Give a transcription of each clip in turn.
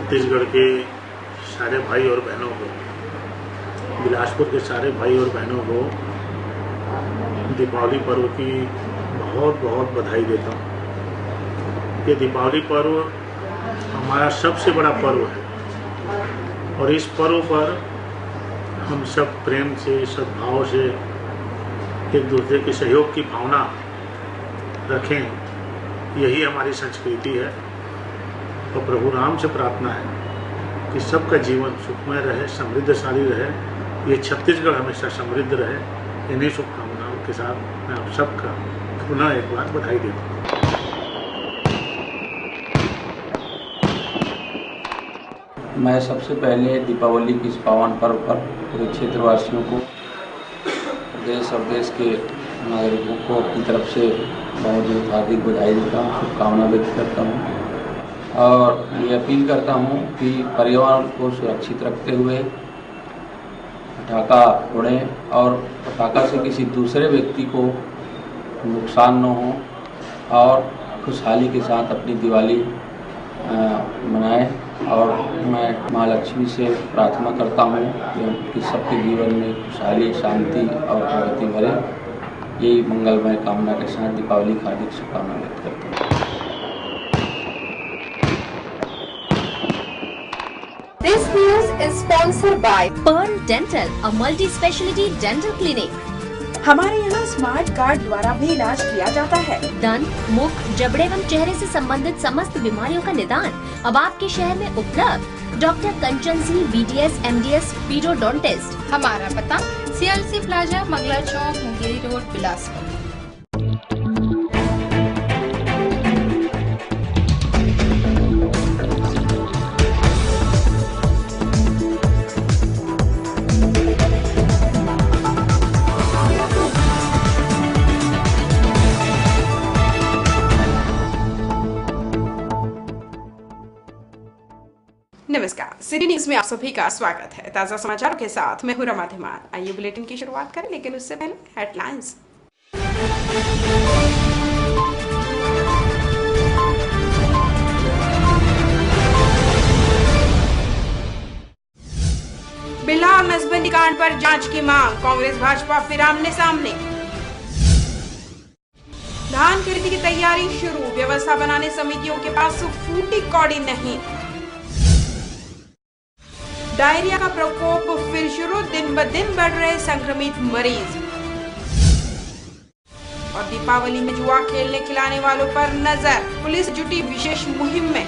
छत्तीसगढ़ के सारे भाई और बहनों को, बिलासपुर के सारे भाई और बहनों को दीपावली पर्व की बहुत बहुत बधाई देता हूँ। ये दीपावली पर्व हमारा सबसे बड़ा पर्व है और इस पर्व पर हम सब प्रेम से, सद्भाव से एक दूसरे के सहयोग की भावना रखें, यही हमारी संस्कृति है। और प्रभु राम से प्रार्थना है कि सबका जीवन सुखमय रहे, समृद्धशाली रहे, ये छत्तीसगढ़ हमेशा समृद्ध रहे। इन्हीं शुभकामनाओं के साथ मैं आप सबका पुनः एक बार बधाई देता हूँ। मैं सबसे पहले दीपावली की इस पावन पर्व पर पूरे क्षेत्रवासियों को, देश और देश के नागरिकों को अपनी तरफ से बहुत बहुत हार्दिक बधाई देता हूँ, शुभकामना व्यक्त करता हूँ और ये अपील करता हूँ कि पर्यावरण को सुरक्षित रखते हुए पटाखा उड़ें और पटाखा से किसी दूसरे व्यक्ति को नुकसान न हो और खुशहाली के साथ अपनी दिवाली मनाएं। और मैं माँ लक्ष्मी से प्रार्थना करता हूँ कि सबके जीवन में खुशहाली, शांति और प्रगति भरे। यही मंगलमय कामना के साथ दीपावली की हार्दिक शुभकामना व्यक्त करता हूँ। This news is sponsored by Pearl Dental, a multi-speciality dental clinic. हमारे यहाँ स्मार्ट कार्ड द्वारा भी इलाज किया जाता है। दंत, मुख, जबड़े एवं चेहरे से संबंधित समस्त बीमारियों का निदान अब आपके शहर में उपलब्ध। डॉक्टर कंचन सिंह, BDS, MDS, पीडोडोंटिस्ट। हमारा पता CLC प्लाजा, मंगला चौक, मुंगेरी रोड, बिलासपुर। नमस्कार, सिटी न्यूज में आप सभी का स्वागत है। ताजा समाचारों के साथ मैं हूं रमा धीमान। आइए बुलेटिन की शुरुआत करें, लेकिन उससे पहले हेडलाइंस। बिल्ला और नसबंदी कांड पर जांच की मांग, कांग्रेस भाजपा फिर आमने सामने। धान खरीदी की तैयारी शुरू, व्यवस्था बनाने समितियों के पास फूटी कौड़ी नहीं। डायरिया का प्रकोप फिर शुरू, दिन ब दिन बढ़ रहे संक्रमित मरीज। और दीपावली में जुआ खेलने खिलाने वालों पर नजर, पुलिस जुटी विशेष मुहिम में।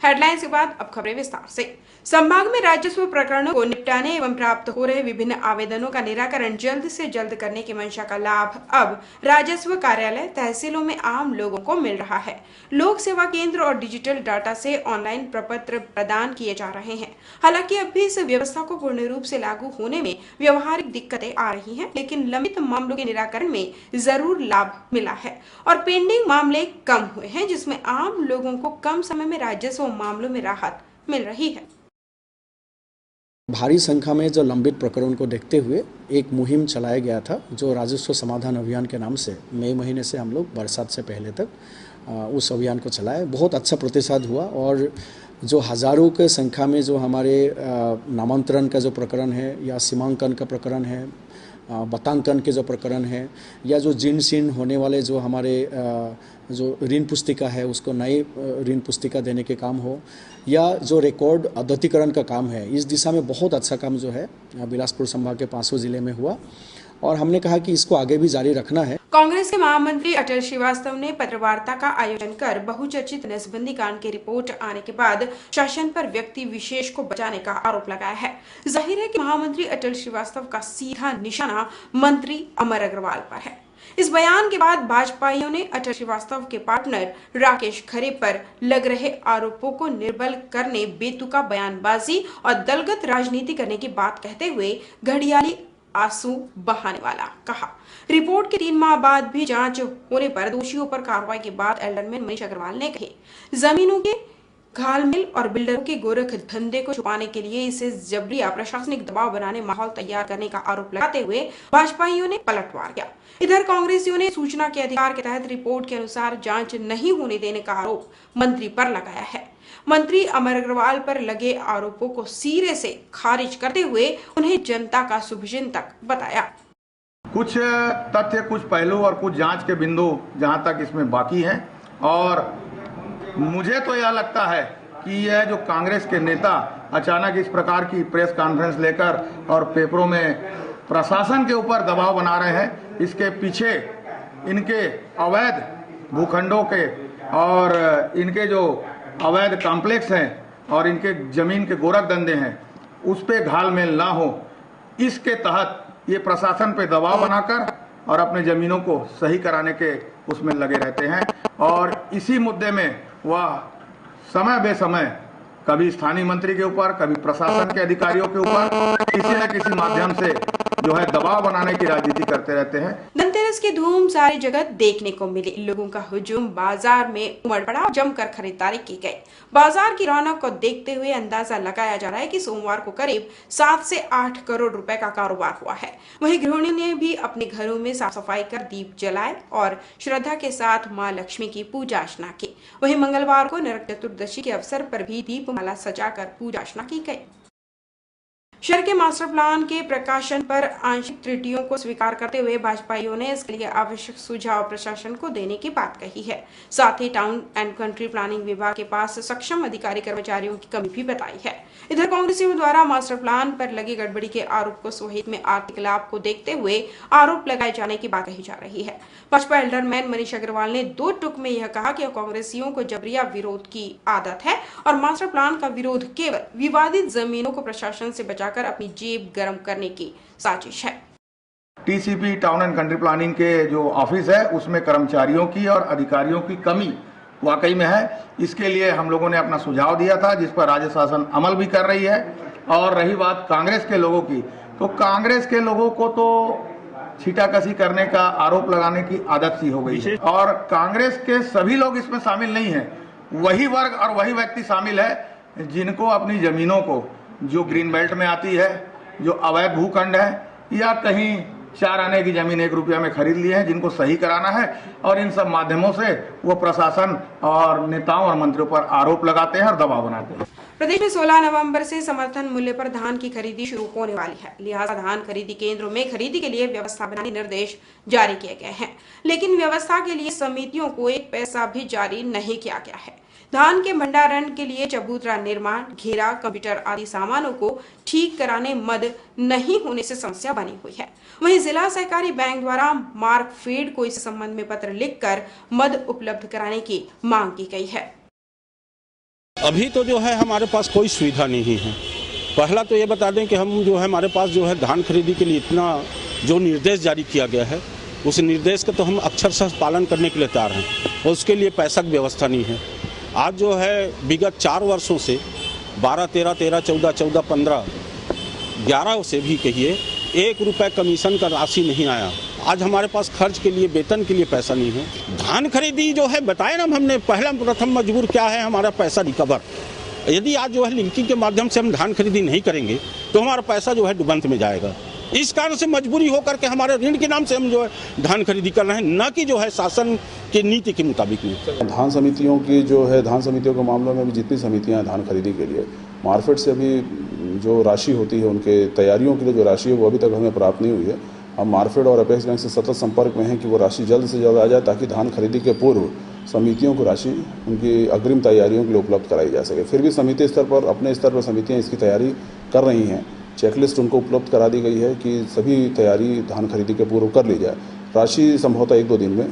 हेडलाइंस के बाद अब खबरें विस्तार से। संभाग में राजस्व प्रकरणों को निपटाने एवं प्राप्त हो रहे विभिन्न आवेदनों का निराकरण जल्द से जल्द करने की मंशा का लाभ अब राजस्व कार्यालय, तहसीलों में आम लोगों को मिल रहा है। लोक सेवा केंद्र और डिजिटल डाटा से ऑनलाइन प्रपत्र प्रदान किए जा रहे हैं। हालांकि अब भी इस व्यवस्था को पूर्ण रूप से लागू होने में व्यवहारिक दिक्कतें आ रही हैं, लेकिन लंबित मामलों के निराकरण में जरूर लाभ मिला है और पेंडिंग मामले कम हुए हैं, जिसमें आम लोगों को कम समय में राजस्व मामलों में राहत मिल रही है। भारी संख्या में जो लंबित प्रकरण को देखते हुए एक मुहिम चलाया गया था, जो राजस्व समाधान अभियान के नाम से मई महीने से हम लोग बरसात से पहले तक उस अभियान को चलाए। बहुत अच्छा प्रतिसाद हुआ और जो हज़ारों के संख्या में जो हमारे नामांतरण का जो प्रकरण है या सीमांकन का प्रकरण है, बतांकन के जो प्रकरण है या जो जीर्ण शीर्ण होने वाले जो हमारे जो ऋण पुस्तिका है उसको नई ऋण पुस्तिका देने के काम हो या जो रिकॉर्ड अद्यतीकरण का काम है, इस दिशा में बहुत अच्छा काम जो है बिलासपुर संभाग के 500 जिले में हुआ और हमने कहा कि इसको आगे भी जारी रखना है। कांग्रेस के महामंत्री अटल श्रीवास्तव ने पत्रवार्ता का आयोजन कर बहुचर्चित नसबंदी कांड की रिपोर्ट आने के बाद शासन पर व्यक्ति विशेष को बचाने का आरोप लगाया है। जाहिर है कि महामंत्री अटल श्रीवास्तव का सीधा निशाना मंत्री अमर अग्रवाल पर है। इस बयान के बाद भाजपाइयों ने अटल श्रीवास्तव के पार्टनर राकेश खरे पर लग रहे आरोपों को निर्बल करने, बेतुका बयानबाजी और दलगत राजनीति करने की बात कहते हुए घड़ियाली आंसू बहाने वाला कहा। रिपोर्ट के 3 माह बाद भी जांच होने पर दोषियों पर कार्रवाई की बात एल्डरमैन मनीष अग्रवाल ने कही। जमीनों के घाल मिल और बिल्डरों के गोरख धंधे को छुपाने के लिए इसे जबरिया प्रशासनिक दबाव बनाने माहौल तैयार करने का आरोप लगाते हुए भाजपाइयों ने पलटवार किया। इधर कांग्रेसियों ने सूचना के अधिकार के तहत रिपोर्ट के अनुसार जांच नहीं होने देने का आरोप मंत्री पर लगाया है। मंत्री अमर अग्रवाल पर लगे आरोपों को सिरे से खारिज करते हुए उन्हें जनता का शुभचिंतक बताया। कुछ तथ्य, कुछ पहलू और कुछ जांच के बिंदु जहां तक इसमें बाकी हैं, और मुझे तो यह लगता है कि यह जो कांग्रेस के नेता अचानक इस प्रकार की प्रेस कॉन्फ्रेंस लेकर और पेपरों में प्रशासन के ऊपर दबाव बना रहे हैं, इसके पीछे इनके अवैध भूखंडों के और इनके जो अवैध कॉम्प्लेक्स हैं और इनके जमीन के गोरख धंधे हैं, उस पे घालमेल ना हो, इसके तहत ये प्रशासन पे दबाव बनाकर और अपने जमीनों को सही कराने के उसमें लगे रहते हैं। और इसी मुद्दे में वह समय बेसमय कभी स्थानीय मंत्री के ऊपर, कभी प्रशासन के अधिकारियों के ऊपर किसी न किसी माध्यम से जो है दबाव बनाने की राजनीति करते रहते हैं। धनतेरस की धूम सारी जगह देखने को मिली। लोगों का हुजूम बाजार में उमड़ पड़ा, जमकर खरीदारी की गई। बाजार की रौनक को देखते हुए अंदाजा लगाया जा रहा है कि सोमवार को करीब 7 से 8 करोड़ रुपए का कारोबार हुआ है। वहीं गृहिणियों ने भी अपने घरों में साफ सफाई कर दीप जलाए और श्रद्धा के साथ मां लक्ष्मी की पूजा अर्चना की। वहीं मंगलवार को नरक चतुर्दशी के अवसर पर भी दीपमाला सजाकर पूजा अर्चना की गई। शहर के मास्टर प्लान के प्रकाशन पर आंशिक त्रुटियों को स्वीकार करते हुए भाजपाइयों ने इसके लिए आवश्यक सुझाव प्रशासन को देने की बात कही है। साथ ही टाउन एंड कंट्री प्लानिंग विभाग के पास सक्षम अधिकारी कर्मचारियों की कमी भी बताई है। इधर कांग्रेसियों द्वारा मास्टर प्लान पर लगी गड़बड़ी के आरोप को स्वहित में आर्थिक लाभ को देखते हुए आरोप लगाए जाने की बात कही जा रही है। भाजपा एल्डरमैन मनीष अग्रवाल ने 2 टुक में यह कहा कि कांग्रेसियों को जबरिया विरोध की आदत है और मास्टर प्लान का विरोध केवल विवादित जमीनों को प्रशासन से बचाकर अपनी जेब गर्म करने की साजिश है। TCP town and country planning के जो ऑफिस है उसमें कर्मचारियों की और अधिकारियों की कमी वाकई में है। इसके लिए हम लोगों ने अपना सुझाव दिया था, जिस पर राज्य शासन अमल भी कर रही है। और रही बात कांग्रेस के लोगों की, तो कांग्रेस के लोगों को तो छीटाकशी करने का आरोप लगाने की आदत सी हो गई है और कांग्रेस के सभी लोग इसमें शामिल नहीं है। वही वर्ग और वही व्यक्ति शामिल है जिनको अपनी जमीनों को जो ग्रीन बेल्ट में आती है, जो अवैध भूखंड है या कहीं 4 आने की जमीन 1 रुपया में खरीद ली है, जिनको सही कराना है। और इन सब माध्यमों से वो प्रशासन और नेताओं और मंत्रियों पर आरोप लगाते हैं और दबाव बनाते हैं। प्रदेश में 16 नवंबर से समर्थन मूल्य पर धान की खरीदी शुरू होने वाली है। लिहाजा धान खरीदी केंद्रों में खरीदी के लिए व्यवस्था बनाने निर्देश जारी किए गए हैं, लेकिन व्यवस्था के लिए समितियों को 1 पैसा भी जारी नहीं किया गया है। धान के भंडारण के लिए चबूतरा निर्माण, घेरा, कंप्यूटर आदि सामानों को ठीक कराने मद नहीं होने से समस्या बनी हुई है। वहीं जिला सहकारी बैंक द्वारा मार्कफेड को इस संबंध में पत्र लिखकर मद उपलब्ध कराने की मांग की गई है। अभी तो जो है हमारे पास कोई सुविधा नहीं है। पहला तो ये बता दें कि हम जो है हमारे पास जो है धान खरीदी के लिए इतना जो निर्देश जारी किया गया है, उस निर्देश का तो हम अक्षरशः पालन करने के लिए तैयार हैं और उसके लिए पैसा की व्यवस्था नहीं है। आज जो है विगत 4 वर्षों से 12, 13, 13, 14, 14, 15, 11 से भी कहिए 1 रुपये कमीशन का राशि नहीं आया। आज हमारे पास खर्च के लिए, वेतन के लिए पैसा नहीं है। धान खरीदी जो है बताया ना हमने, पहला प्रथम मजबूर क्या है, हमारा पैसा रिकवर। यदि आज जो है लिंकिंग के माध्यम से हम धान खरीदी नहीं करेंगे तो हमारा पैसा जो है डुबंत में जाएगा। इस कारण से मजबूरी होकर के हमारे ऋण के नाम से हम जो है धान खरीदी कर रहे हैं, न कि जो है शासन की नीति के मुताबिक नहीं। धान समितियों की जो है, धान समितियों के मामलों में भी जितनी समितियां हैं धान खरीदी के लिए, मार्केट से अभी जो राशि होती है उनके तैयारियों के लिए जो राशि है वो अभी तक हमें प्राप्त नहीं हुई है। हम मार्केट और अपेक्स बैंक से सतत संपर्क में हैं कि वो राशि जल्द से जल्द आ जाए ताकि धान खरीदी के पूर्व समितियों को राशि उनकी अग्रिम तैयारियों के लिए उपलब्ध कराई जा सके। फिर भी समिति स्तर पर, अपने स्तर पर समितियाँ इसकी तैयारी कर रही हैं। चेकलिस्ट उनको उपलब्ध करा दी गई है कि सभी तैयारी धान खरीदी के पूर्व कर ली जाए। राशि संभवतः 1-2 दिन में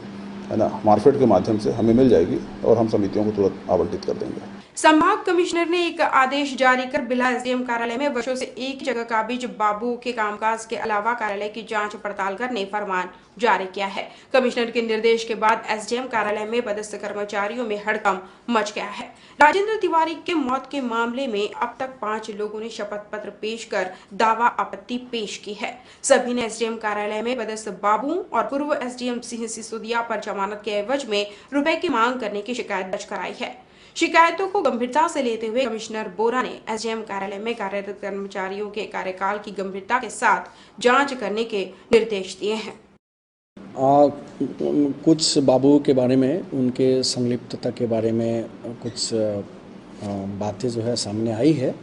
है ना मार्केट के माध्यम से हमें मिल जाएगी और हम समितियों को तुरंत आवंटित कर देंगे। संभाग कमिश्नर ने एक आदेश जारी कर बिला एसडीएम कार्यालय में वर्षों से एक जगह काबिज बाबू के कामकाज के अलावा कार्यालय की जांच पड़ताल करने फरमान जारी किया है। कमिश्नर के निर्देश के बाद एसडीएम कार्यालय में पदस्थ कर्मचारियों में हड़कंप मच गया है। राजेंद्र तिवारी के मौत के मामले में अब तक 5 लोगों ने शपथ पत्र पेश कर दावा आपत्ति पेश की है। सभी ने एसडीएम कार्यालय में पदस्थ बाबू और पूर्व एसडीएम सिंह सिसोदिया पर जमानत के एवज में रुपए की मांग करने की शिकायत दर्ज कराई है। शिकायतों को गंभीरता से लेते हुए कमिश्नर बोरा ने एसडीएम कार्यालय में कार्यरत कर्मचारियों के कार्यकाल की गंभीरता के साथ जांच करने के निर्देश दिए हैं। कुछ बाबू के बारे में, उनके संलिप्तता के बारे में कुछ बातें जो है सामने आई है।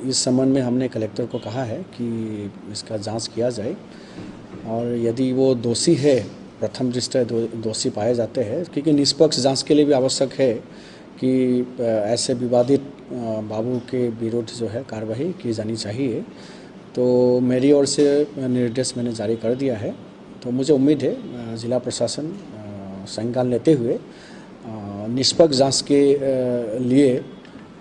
इस संबंध में हमने कलेक्टर को कहा है कि इसका जांच किया जाए और यदि वो दोषी है, प्रथम दृष्टया दोषी पाए जाते हैं, क्योंकि निष्पक्ष जांच के लिए भी आवश्यक है कि ऐसे विवादित बाबू के विरुद्ध जो है कार्रवाई की जानी चाहिए। तो मेरी ओर से निर्देश मैंने जारी कर दिया है। तो मुझे उम्मीद है जिला प्रशासन संज्ञान लेते हुए निष्पक्ष जांच के लिए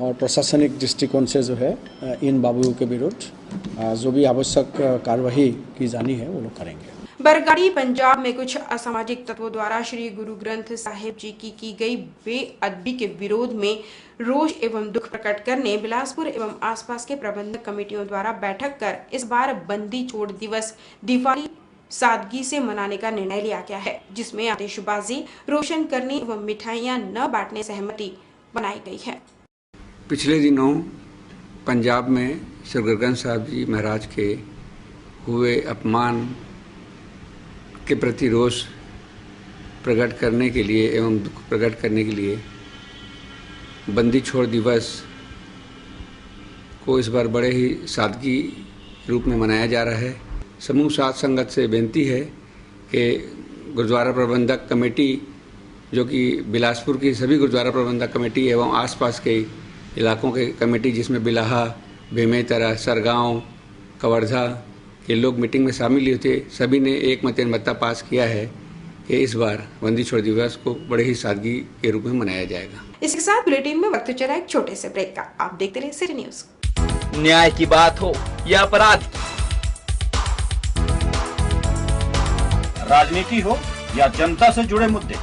और प्रशासनिक दृष्टिकोण से जो है इन बाबुओं के विरुद्ध जो भी आवश्यक कार्रवाई की जानी है वो लोग करेंगे। बरगढ़ी पंजाब में कुछ असामाजिक तत्वों द्वारा श्री गुरु ग्रंथ साहिब जी की गई बेअदबी के विरोध में रोष एवं दुख प्रकट करने बिलासपुर एवं आसपास के प्रबंधक कमेटियों द्वारा बैठक कर इस बार बंदी छोड़ दिवस दिवाली सादगी से मनाने का निर्णय लिया गया है, जिसमें आतिशबाजी, रोशन करने एवं मिठाइयां न बांटने सहमति बनाई गई है। पिछले दिनों पंजाब में श्री गुरु ग्रंथ साहिब जी महाराज के हुए अपमान के प्रति रोष प्रकट करने के लिए एवं दुख प्रकट करने के लिए बंदी छोड़ दिवस को इस बार बड़े ही सादगी रूप में मनाया जा रहा है। समूह साध संगत से बेनती है कि गुरुद्वारा प्रबंधक कमेटी, जो कि बिलासपुर की सभी गुरुद्वारा प्रबंधक कमेटी एवं आसपास के इलाकों के कमेटी, जिसमें बिलाहा, बेमेतरा, सरगांव, कवर्धा के लोग मीटिंग में शामिल हुए थे, सभी ने एक मता पास किया है कि इस बार बंदी छोड़ दिवस को बड़े ही सादगी के रूप में मनाया जाएगा। इसके साथ बुलेटिन में वक्त चला एक छोटे से ब्रेक का। आप देखते रहिए सिटी न्यूज। न्याय की बात हो या अपराध, राजनीति हो या जनता से जुड़े मुद्दे,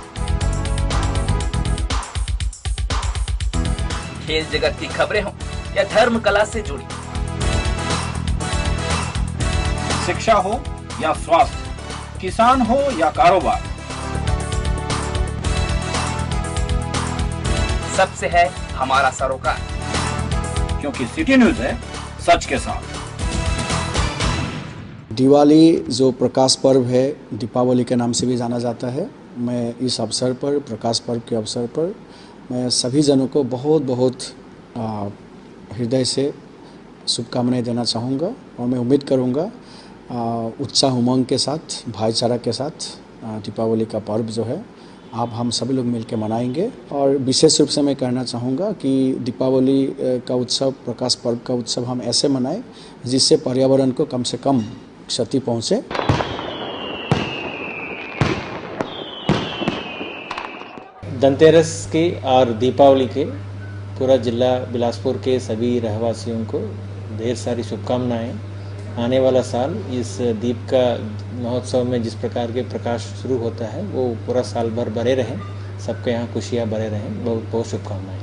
खेल जगत की खबरें हो या धर्म कला से जुड़ी, शिक्षा हो या स्वास्थ्य, किसान हो या कारोबार, सबसे है हमारा सरोकार, क्योंकि सिटी न्यूज है सच के साथ। दिवाली जो प्रकाश पर्व है, दीपावली के नाम से भी जाना जाता है, मैं इस अवसर पर, प्रकाश पर्व के अवसर पर मैं सभी जनों को बहुत बहुत हृदय से शुभकामनाएं देना चाहूँगा और मैं उम्मीद करूँगा उत्साह उमंग के साथ, भाईचारा के साथ दीपावली का पर्व जो है आप हम सभी लोग मिलकर मनाएंगे। और विशेष रूप से मैं कहना चाहूँगा कि दीपावली का उत्सव, प्रकाश पर्व का उत्सव हम ऐसे मनाएं जिससे पर्यावरण को कम से कम क्षति पहुँचे। धनतेरस की और दीपावली के पूरा जिला बिलासपुर के सभी रहवासियों को ढेर सारी शुभकामनाएं। आने वाला साल इस दीप का महोत्सव में जिस प्रकार के प्रकाश शुरू होता है वो पूरा साल भर बने रहें, सबके यहाँ खुशियाँ बने रहें। बहुत बहुत शुभकामनाएं।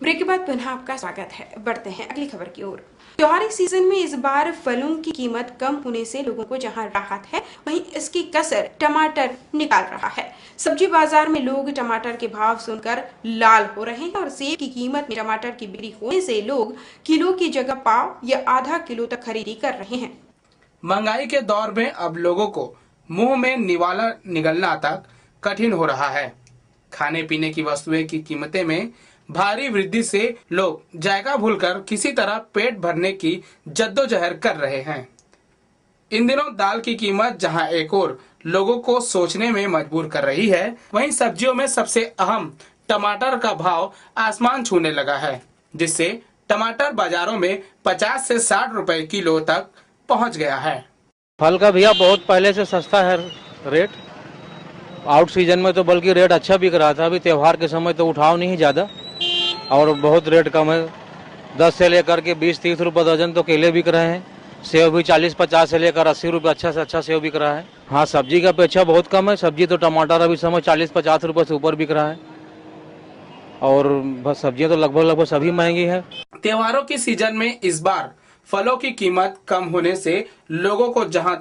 ब्रेक के बाद पुनः आपका स्वागत है। बढ़ते हैं अगली खबर की ओर। त्योहारी सीजन में इस बार फलों की कीमत कम होने से लोगों को जहां राहत है, वहीं इसकी कसर टमाटर निकाल रहा है। सब्जी बाजार में लोग टमाटर के भाव सुनकर लाल हो रहे हैं और सेब की कीमत में टमाटर की बिक्री होने से लोग किलो की जगह पाव या आधा किलो तक खरीदी कर रहे हैं। महंगाई के दौर में अब लोगों को मुंह में निवाला निगलना तक कठिन हो रहा है। खाने पीने की वस्तुएं की कीमतें में भारी वृद्धि से लोग जायका भूलकर किसी तरह पेट भरने की जद्दोजहद कर रहे हैं। इन दिनों दाल की कीमत जहां एक और लोगों को सोचने में मजबूर कर रही है, वहीं सब्जियों में सबसे अहम टमाटर का भाव आसमान छूने लगा है, जिससे टमाटर बाजारों में 50 से 60 रुपए किलो तक पहुंच गया है। फल का भैया बहुत पहले से सस्ता है रेट। आउट सीजन में तो बल्कि रेट अच्छा बिक रहा था, अभी त्योहार के समय तो उठाव नहीं ज्यादा और बहुत रेट कम है। 10 से लेकर के 20-30 रुपए दर्जन तो केले बिक रहे हैं। सेव भी 40-50 से लेकर 80 रुपए अच्छा से अच्छा सेव बिक रहा है। हाँ, सब्जी का अपेक्षा बहुत कम है। सब्जी तो टमाटर अभी समय 40-50 रुपए से ऊपर बिक रहा है और बस सब्जियां तो लगभग सभी महंगी है। त्योहारों की सीजन में इस बार फलों की कीमत कम होने से लोगों को जहां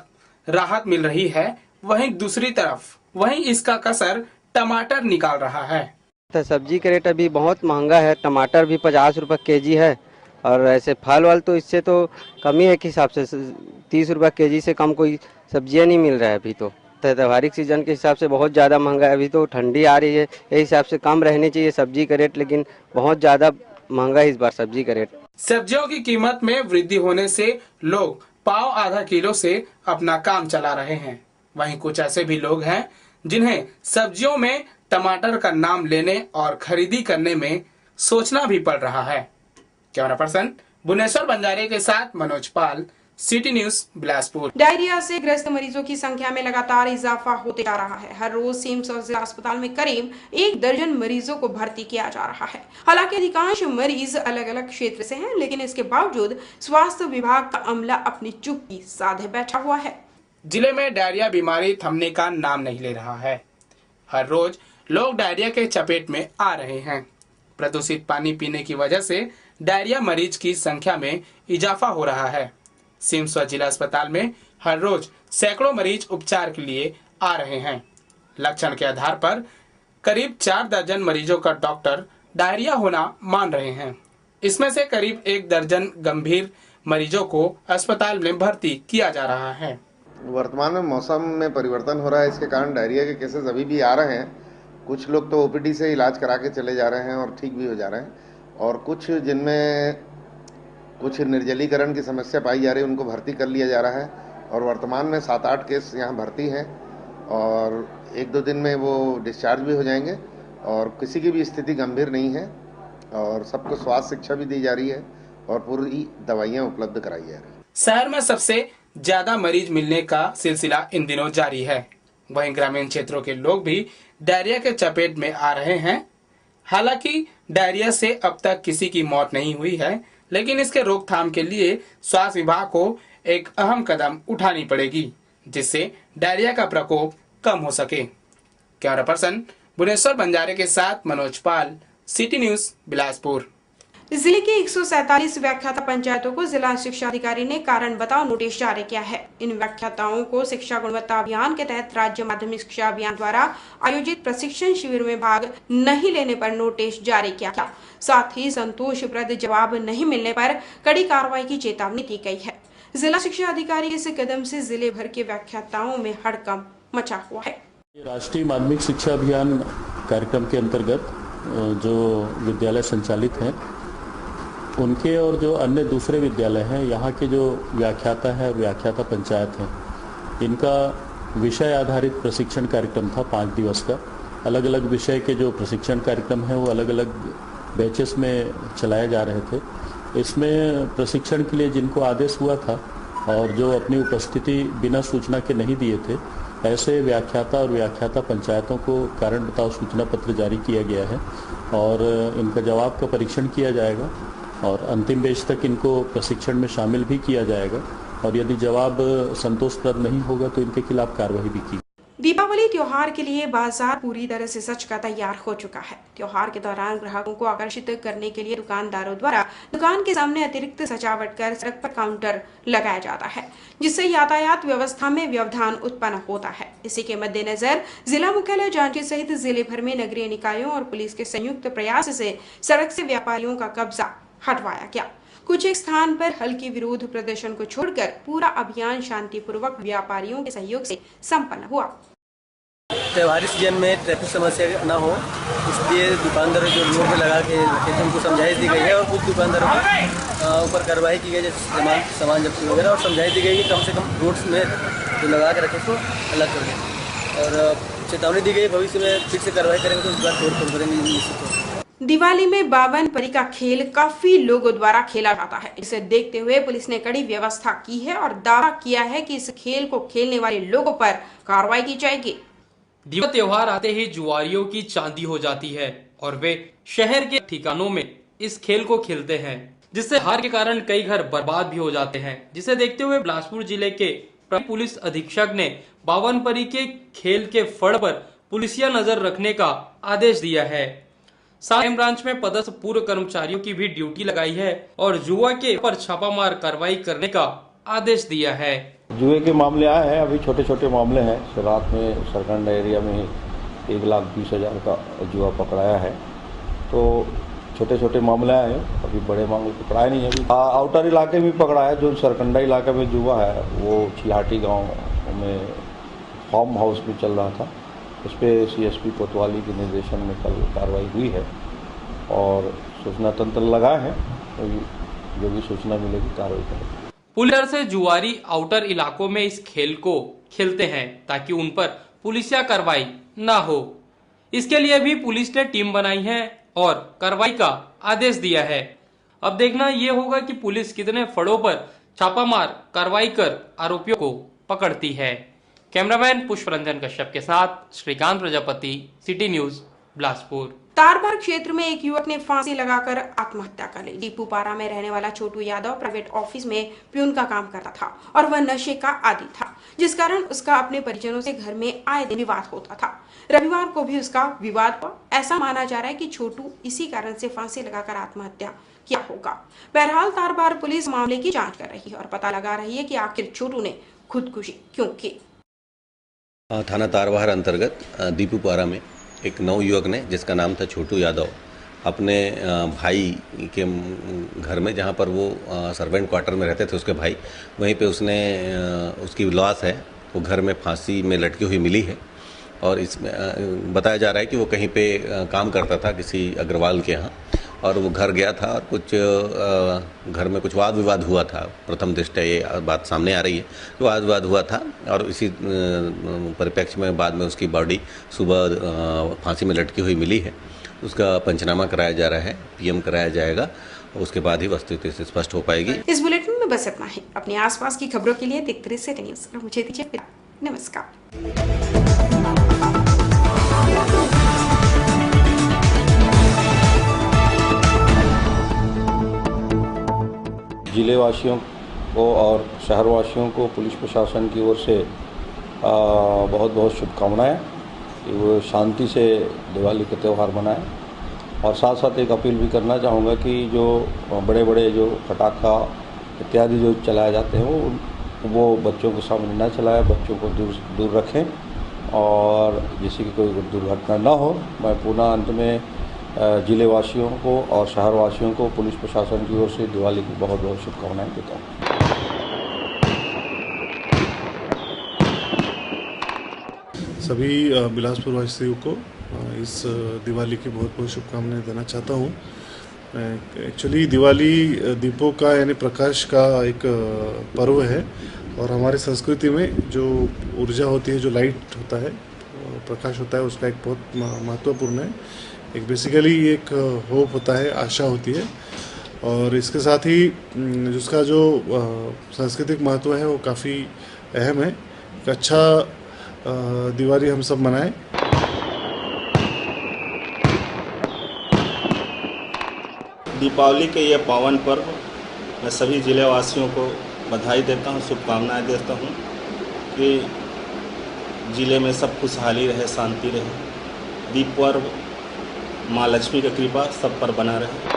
राहत मिल रही है, वहीं दूसरी तरफ इसका कसर टमाटर निकाल रहा है। सब्जी का रेट अभी बहुत महंगा है, टमाटर भी 50 रुपये केजी है और ऐसे फल वाल तो इससे तो कम ही है के हिसाब से 30 रुपये केजी से कम कोई सब्जियां नहीं मिल रहा है अभी तो। त्योहारिक सीजन के हिसाब से बहुत ज़्यादा महंगा है, अभी तो ठंडी आ रही है, इस हिसाब से कम रहनी चाहिए सब्जी का रेट, लेकिन बहुत ज़्यादा महंगा है इस बार सब्जी का रेट। सब्जियों की कीमत में वृद्धि होने से लोग पाव आधा किलो से अपना काम चला रहे हैं। वहीं कुछ ऐसे भी लोग हैं जिन्हें सब्जियों में टमाटर का नाम लेने और खरीदी करने में सोचना भी पड़ रहा है। कैमरा पर्सन भुवनेश्वर बंजारे के साथ मनोज पाल, सिटी न्यूज बिलासपुर। डायरिया से ग्रस्त मरीजों की संख्या में लगातार इजाफा होते जा रहा है। हर रोज सिम्स और जिला अस्पताल में करीब 1 दर्जन मरीजों को भर्ती किया जा रहा है। हालांकि अधिकांश मरीज अलग अलग क्षेत्र से हैं, लेकिन इसके बावजूद स्वास्थ्य विभाग का अमला अपनी चुप्पी साधे बैठा हुआ है। जिले में डायरिया बीमारी थमने का नाम नहीं ले रहा है। हर रोज लोग डायरिया के चपेट में आ रहे हैं। प्रदूषित पानी पीने की वजह से डायरिया मरीज की संख्या में इजाफा हो रहा है। सिम्स व जिला अस्पताल में हर रोज सैकड़ों मरीज उपचार के लिए आ रहे हैं। लक्षण के आधार पर करीब 4 दर्जन मरीजों का डॉक्टर डायरिया होना मान रहे हैं। इसमें से करीब 1 दर्जन गंभीर मरीजों को अस्पताल में भर्ती किया जा रहा है। वर्तमान में मौसम में परिवर्तन हो रहा है, इसके कारण डायरिया के केसेस अभी भी आ रहे हैं। कुछ लोग तो ओपीडी से इलाज करा के चले जा रहे हैं और ठीक भी हो जा रहे हैं, और कुछ जिनमें कुछ निर्जलीकरण की समस्या पाई जा रही है उनको भर्ती कर लिया जा रहा है। और वर्तमान में 7-8 केस यहाँ भर्ती हैं और 1-2 दिन में वो डिस्चार्ज भी हो जाएंगे और किसी की भी स्थिति गंभीर नहीं है और सबको स्वास्थ्य शिक्षा भी दी जा रही है और पूरी दवाइयाँ उपलब्ध कराई जा रही है। शहर में सबसे ज्यादा मरीज मिलने का सिलसिला इन दिनों जारी है। वहीं ग्रामीण क्षेत्रों के लोग भी डायरिया के चपेट में आ रहे हैं। हालांकि डायरिया से अब तक किसी की मौत नहीं हुई है, लेकिन इसके रोकथाम के लिए स्वास्थ्य विभाग को एक अहम कदम उठानी पड़ेगी, जिससे डायरिया का प्रकोप कम हो सके। कैमरा पर्सन भुवनेश्वर बंजारे के साथ मनोज पाल, सिटी न्यूज बिलासपुर। जिले के 147 व्याख्याता पंचायतों को जिला शिक्षा अधिकारी ने कारण बताओ नोटिस जारी किया है। इन व्याख्याताओं को शिक्षा गुणवत्ता अभियान के तहत राज्य माध्यमिक शिक्षा अभियान द्वारा आयोजित प्रशिक्षण शिविर में भाग नहीं लेने पर नोटिस जारी किया गया। साथ ही संतोषप्रद जवाब नहीं मिलने पर कड़ी कार्रवाई की चेतावनी दी गई है। जिला शिक्षा अधिकारी के इस कदम से जिले भर के व्याख्याताओं में हड़कंप मचा हुआ है। राष्ट्रीय माध्यमिक शिक्षा अभियान कार्यक्रम के अंतर्गत जो विद्यालय संचालित हैं उनके और जो अन्य दूसरे विद्यालय हैं, यहाँ के जो व्याख्याता है और व्याख्याता पंचायत हैं, इनका विषय आधारित प्रशिक्षण कार्यक्रम था 5 दिवस का। अलग अलग विषय के जो प्रशिक्षण कार्यक्रम हैं वो अलग अलग बैचेस में चलाए जा रहे थे। इसमें प्रशिक्षण के लिए जिनको आदेश हुआ था और जो अपनी उपस्थिति बिना सूचना के नहीं दिए थे, ऐसे व्याख्याता और व्याख्याता पंचायतों को कारण बताओ सूचना पत्र जारी किया गया है और इनका जवाब का परीक्षण किया जाएगा और अंतिम बैच तक इनको प्रशिक्षण में शामिल भी किया जाएगा और यदि जवाब संतोषप्रद नहीं होगा तो इनके खिलाफ कार्रवाई भी की। दीपावली त्योहार के लिए बाजार पूरी तरह से सज का तैयार हो चुका है। त्योहार के दौरान ग्राहकों को आकर्षित करने के लिए दुकानदारों द्वारा दुकान के सामने अतिरिक्त सजावट कर सड़क पर काउंटर लगाया जाता है, जिससे यातायात व्यवस्था में व्यवधान उत्पन्न होता है। इसी के मद्देनजर जिला मुख्यालय जांजगीर सहित जिले भर में नगरीय निकायों और पुलिस के संयुक्त प्रयास से सड़क से व्यापारियों का कब्जा हटवाया गया। कुछ एक स्थान पर हल्की विरोध प्रदर्शन को छोड़कर पूरा अभियान शांतिपूर्वक व्यापारियों के सहयोग से संपन्न हुआ। त्योहारी सीजन में ट्रैफिक समस्या न हो, इसलिए दुकानदारों जो रोड पे लगा के उनको समझाइश दी गई है और कुछ दुकानदारों के ऊपर कार्रवाई की गई, जैसे सामान जब्ती वगैरह, और समझाइश दी गई कि कम से कम रोड्स में जो लगा के रखे तो अलग कर दें और चेतावनी दी गई भविष्य में फिर से कार्रवाई करेंगे तो इस बार तोड़ करेंगे निश्चित। दिवाली में 52 परी का खेल काफी लोगों द्वारा खेला जाता है। इसे देखते हुए पुलिस ने कड़ी व्यवस्था की है और दावा किया है कि इस खेल को खेलने वाले लोगों पर कार्रवाई की जाएगी। दिवाली त्योहार आते ही जुआरियों की चांदी हो जाती है और वे शहर के ठिकानों में इस खेल को खेलते हैं, जिससे हार के कारण कई घर बर्बाद भी हो जाते हैं। जिसे देखते हुए बिलासपुर जिले के पुलिस अधीक्षक ने 52 परी के खेल के फड़ पर पुलिसिया नजर रखने का आदेश दिया है। क्राइम ब्रांच में पदस्थ पूर्व कर्मचारियों की भी ड्यूटी लगाई है और जुआ के पर छापामार कार्रवाई करने का आदेश दिया है। जुए के मामले आए हैं, अभी छोटे छोटे मामले हैं। रात में सरकंड एरिया में 1,20,000 का जुआ पकड़ाया है, तो छोटे छोटे मामले आए हैं, अभी बड़े मामले पकड़ाए नहीं है। अभी आउटर इलाके में पकड़ा है, जो सरकंडा इलाके में जुआ है वो चिलाटी गांव में फार्म हाउस में चल रहा था। उस पर CSP कोतवाली के निर्देशन में कल कार्रवाई हुई है और सूचना तंत्र लगा है, तो जो भी सूचना मिलेगी कार्रवाई करेगी। पुलिस से जुआरी आउटर इलाकों में इस खेल को खेलते हैं ताकि उन पर पुलिसिया कार्रवाई न हो। इसके लिए भी पुलिस ने टीम बनाई है और कार्रवाई का आदेश दिया है। अब देखना ये होगा कि पुलिस कितने फड़ों पर छापामार कार्रवाई कर आरोपियों को पकड़ती है। कैमरामैन पुष्परंजन कश्यप के साथ श्रीकांत प्रजापति, सिटी न्यूज, बिलासपुर। तारबार क्षेत्र में एक युवक ने फांसी लगाकर आत्महत्या कर ली। दीपूपारा में रहने वाला छोटू यादव प्राइवेट ऑफिस में प्यून का काम करता था और वह नशे का आदी था, जिस कारण उसका अपने परिजनों से घर में आए दिन विवाद होता था। रविवार को भी उसका विवाद हुआ। ऐसा माना जा रहा है कि छोटू इसी कारण से फांसी लगाकर आत्महत्या किया होगा। बहरहाल तारबार पुलिस मामले की जाँच कर रही है और पता लगा रही है कि आखिर छोटू ने खुदकुशी क्यों की। थाना तारबहार अंतर्गत दीपूपारा में एक नवयुवक ने, जिसका नाम था छोटू यादव, अपने भाई के घर में, जहां पर वो सर्वेंट क्वार्टर में रहते थे उसके भाई, वहीं पे उसने उसकी लाश है वो घर में फांसी में लटकी हुई मिली है। और इसमें बताया जा रहा है कि वो कहीं पे काम करता था किसी अग्रवाल के यहाँ, और वो घर गया था और कुछ घर में कुछ वाद विवाद हुआ था। प्रथम दृष्टया ये बात सामने आ रही है कि वाद विवाद हुआ था, और इसी परिप्रेक्ष्य में बाद में उसकी बॉडी सुबह फांसी में लटकी हुई मिली है। उसका पंचनामा कराया जा रहा है, PM कराया जाएगा, उसके बाद ही वस्तुस्थिति से स्पष्ट हो पाएगी। इस बुलेटिन में बस इतना ही। अपने आसपास की खबरों के लिए देखते रहिए सिटी न्यूज और मुझे दीजिए विदा। नमस्कार। जिले वासियों को और शहर वासियों को पुलिस प्रशासन की ओर से बहुत बहुत शुभकामनाएं कि वो शांति से दिवाली का त्यौहार मनाएं। और साथ साथ एक अपील भी करना चाहूँगा कि जो बड़े बड़े जो पटाखा इत्यादि जो चलाए जाते हैं वो बच्चों के सामने न चलाएं, बच्चों को दूर रखें और जिससे कि कोई दुर्घटना न हो। मैं पुनः अंत में जिले वासियों को और शहर वासियों को पुलिस प्रशासन की ओर से दिवाली की बहुत बहुत शुभकामनाएं देता हूँ। सभी बिलासपुर वासियों को इस दिवाली की बहुत बहुत शुभकामनाएं देना चाहता हूँ। एक्चुअली दिवाली दीपों का यानी प्रकाश का एक पर्व है, और हमारी संस्कृति में जो ऊर्जा होती है, जो लाइट होता है, प्रकाश होता है, उसका एक बहुत महत्वपूर्ण है। एक बेसिकली एक होप होता है, आशा होती है, और इसके साथ ही जिसका जो सांस्कृतिक महत्व है वो काफ़ी अहम है। एक अच्छा दिवाली हम सब मनाएं। दीपावली के ये पावन पर्व मैं सभी जिले वासियों को बधाई देता हूँ, शुभकामनाएं देता हूँ कि जिले में सब खुशहाली रहे, शांति रहे। दीप पर्व माँ लक्ष्मी की कृपा सब पर बना रहे।